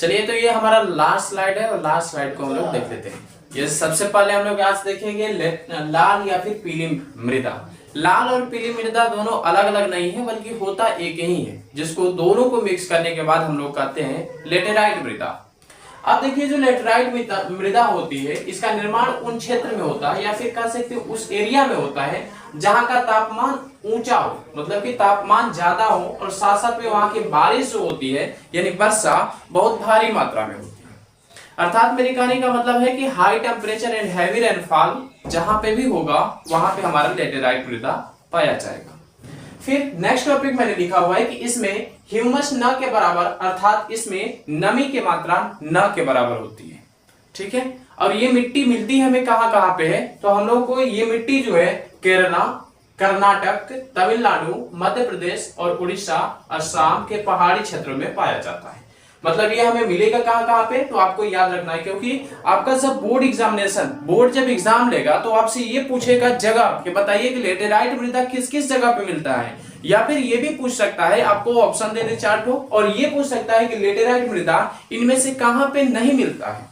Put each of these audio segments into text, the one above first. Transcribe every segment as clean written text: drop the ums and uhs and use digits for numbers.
चलिए, तो ये हमारा लास्ट स्लाइड है और लास्ट स्लाइड को हम लोग देख लेते हैं। ये सबसे पहले हम लोग आज देखेंगे लाल या फिर पीली मृदा। लाल और पीली मृदा दोनों अलग अलग नहीं है, बल्कि होता एक ही है, जिसको दोनों को मिक्स करने के बाद हम लोग कहते हैं लेटेराइट मृदा। अब देखिए, जो लेटेराइट मृदा होती है, इसका निर्माण उन क्षेत्र में होता है या फिर कह सकते हैं उस एरिया में होता है जहां का तापमान ऊंचा हो, मतलब कि तापमान ज्यादा हो और साथ साथ में वहां की बारिश जो होती है यानी वर्षा बहुत भारी मात्रा में होती है। अर्थात मेरी कहने का मतलब है कि high temperature and heavy rainfall जहां पे भी होगा वहां पे हमारा लेटेराइट मृदा पाया जाएगा। फिर नेक्स्ट टॉपिक मैंने लिखा हुआ है कि इसमें ह्यूमस न के बराबर, अर्थात इसमें नमी की मात्रा न के बराबर होती है। ठीक है, और ये मिट्टी मिलती है हमें कहां कहां पे है, तो हम लोग को ये मिट्टी जो है केरला, कर्नाटक, तमिलनाडु, मध्य प्रदेश और उड़ीसा, असम के पहाड़ी क्षेत्रों में पाया जाता है। मतलब ये हमें मिलेगा कहां कहां पे, तो आपको याद रखना है, क्योंकि आपका जब बोर्ड जब एग्जाम लेगा तो आपसे ये पूछेगा जगह कि बताइए कि लेटेराइट मृदा किस किस जगह पे मिलता है, या फिर ये भी पूछ सकता है, आपको ऑप्शन दे दे चार को, और ये पूछ सकता है कि लेटेराइट मृदा इनमें से कहां पे नहीं मिलता है।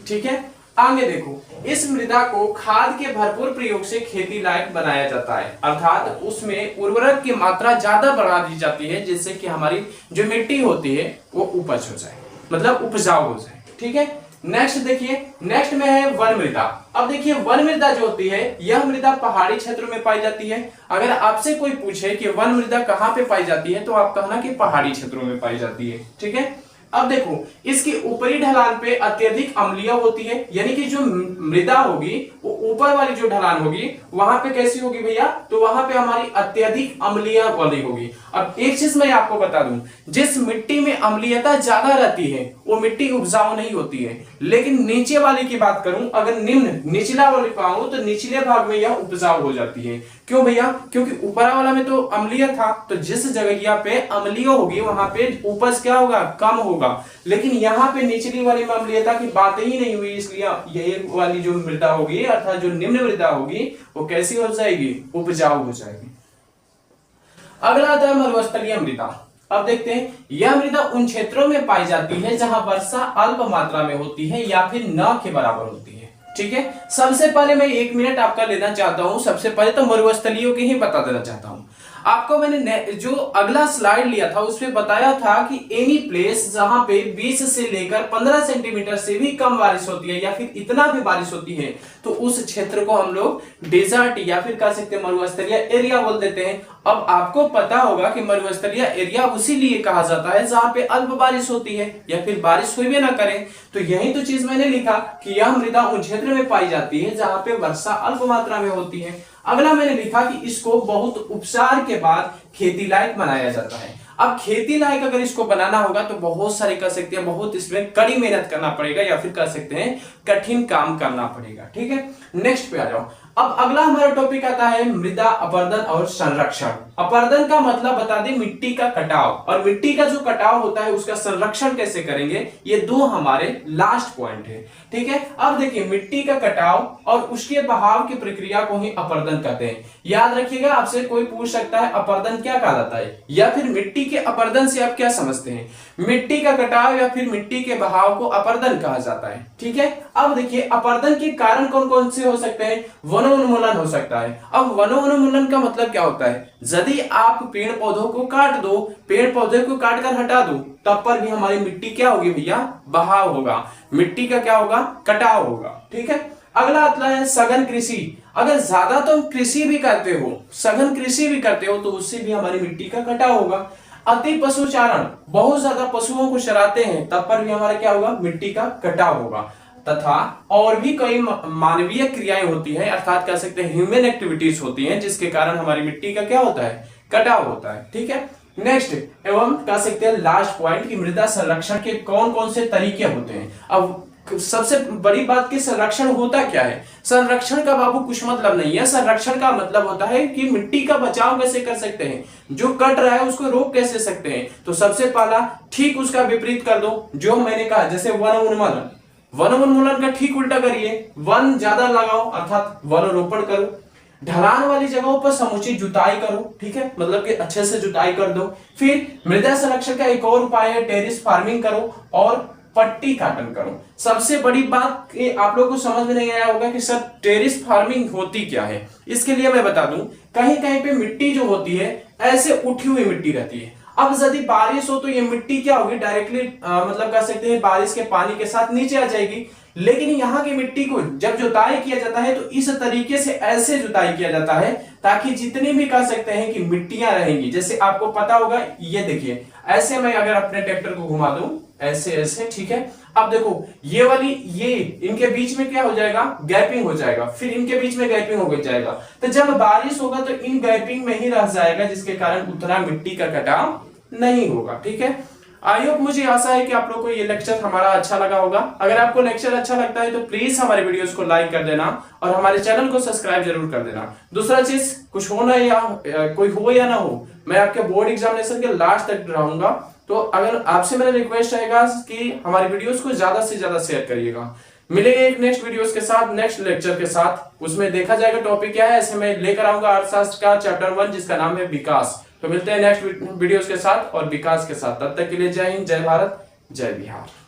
ठीक है, आगे देखो, इस मृदा को खाद के भरपूर प्रयोग से खेती लायक बनाया जाता है, अर्थात उसमें उर्वरक की मात्रा ज्यादा बढ़ा दी जाती है, जिससे कि हमारी जो मिट्टी होती है वो उपज हो जाए, मतलब उपजाऊ हो जाए। ठीक है, नेक्स्ट देखिए, नेक्स्ट में है वन मृदा। अब देखिए, वन मृदा जो होती है, यह मृदा पहाड़ी क्षेत्रों में पाई जाती है। अगर आपसे कोई पूछे कि वन मृदा कहां पे पाई जाती है, तो आप कहना कि पहाड़ी क्षेत्रों में पाई जाती है। ठीक है, अब देखो, इसकी ऊपरी ढलान पे अत्यधिक अम्लीय होती है, यानी कि जो मृदा होगी वो ऊपर वाली जो ढलान होगी वहां पे कैसी होगी भैया, तो वहां पे हमारी अत्यधिक अम्लीय वाली होगी। अब एक चीज मैं आपको बता दूं, जिस मिट्टी में अम्लीयता ज्यादा रहती है वो मिट्टी उपजाऊ नहीं होती है, लेकिन नीचे वाली की बात करूं, अगर निचला वाली पाऊं तो निचले भाग में यह उपजाऊ हो जाती है। क्यों भैया, क्योंकि ऊपर वाला में तो अम्लीय था, तो जिस जगह पे अम्लीय होगी वहां पे उपज क्या होगा, कम होगा, लेकिन यहाँ पे निचली वाली में अम्लीयता की बात ही नहीं हुई, इसलिए ये वाली जो मृदा होगी, अर्थात जो निम्न मृदा होगी, वो कैसी हो जाएगी, उपजाऊ हो जाएगी। अगला आता है मरुस्थलीय मृदा। अब देखते हैं, यह मृदा उन क्षेत्रों में पाई जाती है जहां वर्षा अल्प मात्रा में होती है या फिर न के बराबर होती है। ठीक है, सबसे पहले मैं 1 मिनट आपका लेना चाहता हूं। सबसे पहले तो मरुस्थलीयों के ही बता देना चाहता हूं आपको। मैंने जो अगला स्लाइड लिया था उसमें बताया था कि एनी प्लेस जहां पे 20 से लेकर 15 सेंटीमीटर से भी कम बारिश होती है या फिर इतना भी बारिश होती है, तो उस क्षेत्र को हम लोग डेजर्ट या फिर कह सकते हैं मरुस्थलीय एरिया बोल देते हैं। अब आपको पता होगा कि मरुस्थलीय एरिया उसी लिए कहा जाता है जहां पे अल्प बारिश होती है या फिर बारिश हुई भी ना करे। तो यही तो चीज मैंने लिखा कि यह मृदा उन क्षेत्र में पाई जाती है जहां पे वर्षा अल्प मात्रा में होती है। अगला मैंने लिखा कि इसको बहुत उपचार के बाद खेती लायक बनाया जाता है। अब खेती लायक अगर इसको बनाना होगा तो बहुत सारे कह सकते हैं, बहुत इसमें कड़ी मेहनत करना पड़ेगा या फिर कह सकते हैं कठिन काम करना पड़ेगा। ठीक है, नेक्स्ट पे आ जाओ। अब अगला हमारा टॉपिक आता है मृदा अपरदन और संरक्षण। अपरदन का मतलब बता दें मिट्टी का कटाव, और मिट्टी का जो कटाव होता है उसका संरक्षण कैसे करेंगे, ये दो हमारे लास्ट पॉइंट है। ठीक है, अब देखिए, मिट्टी का कटाव और उसके बहाव की प्रक्रिया को ही अपरदन कहते हैं। याद रखिएगा, आपसे कोई पूछ सकता है अपरदन क्या कहलाता है, या फिर मिट्टी के अपरदन से आप क्या समझते हैं। मिट्टी का कटाव या फिर मिट्टी के बहाव को अपरदन कहा जाता है। ठीक है, अब देखिए, अपरदन के कारण कौन कौन से हो सकते हैं, वनोन्मूलन हो सकता है। अब वनोन्मूलन का मतलब क्या होता है, यदि आप पेड़ पौधों को काट दो, पेड़ पौधे को काट कर हटा दो, तब पर भी हमारी मिट्टी क्या होगी भैया, बहाव होगा, मिट्टी का क्या होगा, कटाव होगा। ठीक है, अगला आता है सघन कृषि। अगर ज्यादा तुम कृषि भी करते हो, सघन कृषि भी करते हो, तो उससे भी हमारी मिट्टी का कटाव होगा। अति पशुचारण, बहुत ज्यादा पशुओं को चराते हैं, तब पर भी हमारा क्या होगा, मिट्टी का कटाव होगा। तथा और भी कई मानवीय क्रियाएं होती है, अर्थात कह सकते हैं ह्यूमन एक्टिविटीज होती हैं, जिसके कारण हमारी मिट्टी का क्या होता है, कटाव होता है। ठीक है, नेक्स्ट एवं कह सकते हैं लास्ट पॉइंट कि मृदा संरक्षण के कौन कौन से तरीके होते हैं। अब सबसे बड़ी बात कि संरक्षण होता क्या है। संरक्षण का बाबू कुछ मतलब नहीं है, संरक्षण का मतलब होता है कि मिट्टी का बचाव कैसे कर सकते हैं, जो कट रहा है उसको रोक कैसे सकते हैं। तो सबसे पहला ठीक उसका विपरीत कर दो, जो मैंने कहा, जैसे वन उन्मूलन का ठीक उल्टा करिए, वन ज्यादा लगाओ अर्थात वन रोपण करो। ढलान वाली जगहों पर समुचित जुताई करो। ठीक है, मतलब कि अच्छे से जुताई कर दो। फिर मृदा संरक्षण का एक और उपाय है टेरिस फार्मिंग करो, और पट्टी काटन करूं। सबसे बड़ी बात कि आप लोगों को समझ में नहीं आया होगा कि सर टेरिस फार्मिंग होती क्या है। इसके लिए मैं बता दूं, कहीं कहीं पे मिट्टी जो होती है ऐसे उठी हुई मिट्टी रहती है। अब यदि बारिश हो तो ये मिट्टी क्या होगी, डायरेक्टली मतलब कह सकते हैं बारिश के पानी के साथ नीचे आ जाएगी। लेकिन यहाँ की मिट्टी को जब जुताई किया जाता है तो इस तरीके से ऐसे जुताई किया जाता है ताकि जितनी भी कह सकते हैं कि मिट्टियां रहेंगी, जैसे आपको पता होगा, ये देखिए ऐसे मैं अगर अपने ट्रैक्टर को घुमा दूं ऐसे ऐसे, ठीक है। अब देखो ये वाली, ये इनके बीच में क्या हो जाएगा, गैपिंग हो जाएगा, फिर इनके बीच में गैपिंग हो जाएगा। तो जब बारिश होगा तो इन गैपिंग में ही रह जाएगा, जिसके कारण उतना मिट्टी का कटाव नहीं होगा, ठीक है। आई होप, मुझे आशा है कि आप लोग को ये लेक्चर हमारा अच्छा लगा होगा। अगर आपको लेक्चर अच्छा लगता है तो प्लीज हमारे वीडियोस को लाइक कर देना और हमारे चैनल को सब्सक्राइब जरूर कर देना। दूसरा चीज, कुछ हो ना या कोई हो या ना हो, मैं आपके बोर्ड एग्जामिनेशन के लास्ट तक रहूंगा। तो अगर आपसे मेरा रिक्वेस्ट रहेगा कि हमारे वीडियोस को ज्यादा से ज्यादा शेयर करिएगा। मिलेंगे एक नेक्स्ट वीडियोस के साथ, नेक्स्ट लेक्चर के साथ, उसमें देखा जाएगा टॉपिक क्या है। ऐसे मैं लेकर आऊंगा अर्थशास्त्र का चैप्टर 1 जिसका नाम है विकास। तो मिलते हैं नेक्स्ट वीडियोस के साथ और विकास के साथ। तब तक के लिए जय हिंद, जय भारत, जय बिहार।